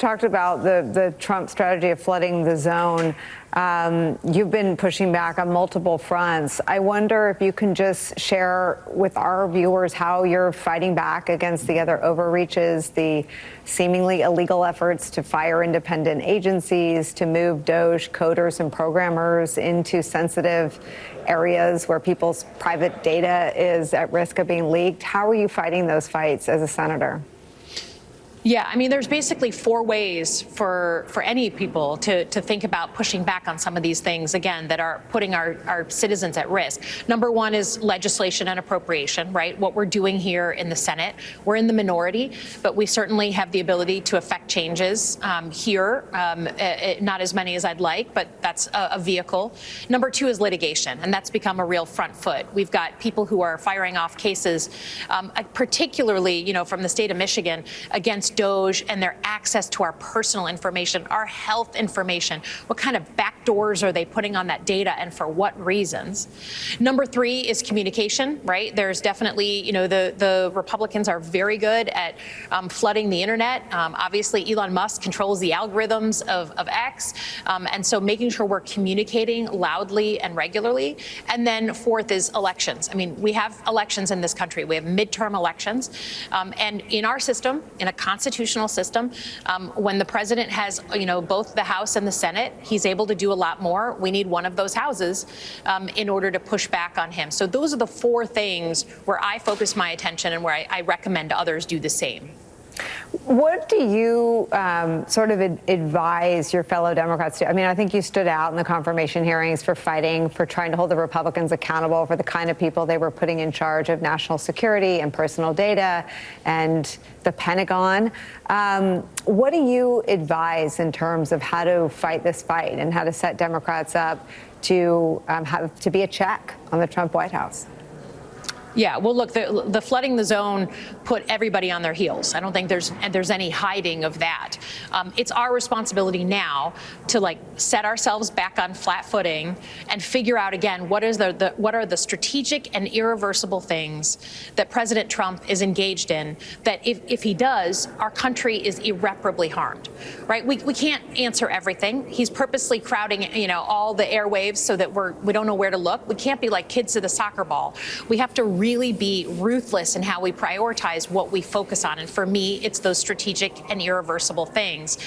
talked about the Trump strategy of flooding the zone. You've been pushing back on multiple fronts. I wonder if you can just share with our viewers how you're fighting back against the other overreaches, the seemingly illegal efforts to fire independent agencies, to move DOJ coders and programmers into sensitive areas where people's private data is at risk of being leaked. How are you fighting those fights as a senator? Yeah, I mean, there's basically four ways for any people to think about pushing back on some of these things, again, that are putting our citizens at risk. Number one is legislation and appropriation, right? What we're doing here in the Senate. We're in the minority, but we certainly have the ability to affect changes here. Not as many as I'd like, but that's a vehicle. Number two is litigation, and that's become a real front foot. We've got people who are firing off cases, particularly, from the state of Michigan, against DOJ and their access to our personal information, our health information. What kind of backdoors are they putting on that data and for what reasons? Number three is communication, right? There's definitely, the Republicans are very good at flooding the internet. Obviously, Elon Musk controls the algorithms of X. And so making sure we're communicating loudly and regularly. And then fourth is elections. I mean, we have elections in this country. We have midterm elections. And in our system, in a constitutional system, when the president has, both the House and the Senate, he's able to do a lot more. We need one of those houses in order to push back on him. So those are the four things where I focus my attention and where I recommend others do the same. What do you sort of advise your fellow Democrats to? I mean, I think you stood out in the confirmation hearings for fighting, for trying to hold the Republicans accountable for the kind of people they were putting in charge of national security and personal data and the Pentagon. What do you advise in terms of how to fight this fight and how to set Democrats up to have to be a check on the Trump White House? Yeah, well, look, the flooding the zone put everybody on their heels. I don't think there's any hiding of that. It's our responsibility now to set ourselves back on flat footing and figure out again what are the strategic and irreversible things that President Trump is engaged in that if he does, our country is irreparably harmed. Right? We can't answer everything. He's purposely crowding all the airwaves so that we don't know where to look. We can't be like kids at a soccer ball. We have to really be ruthless in how we prioritize what we focus on. And for me, it's those strategic and irreversible things.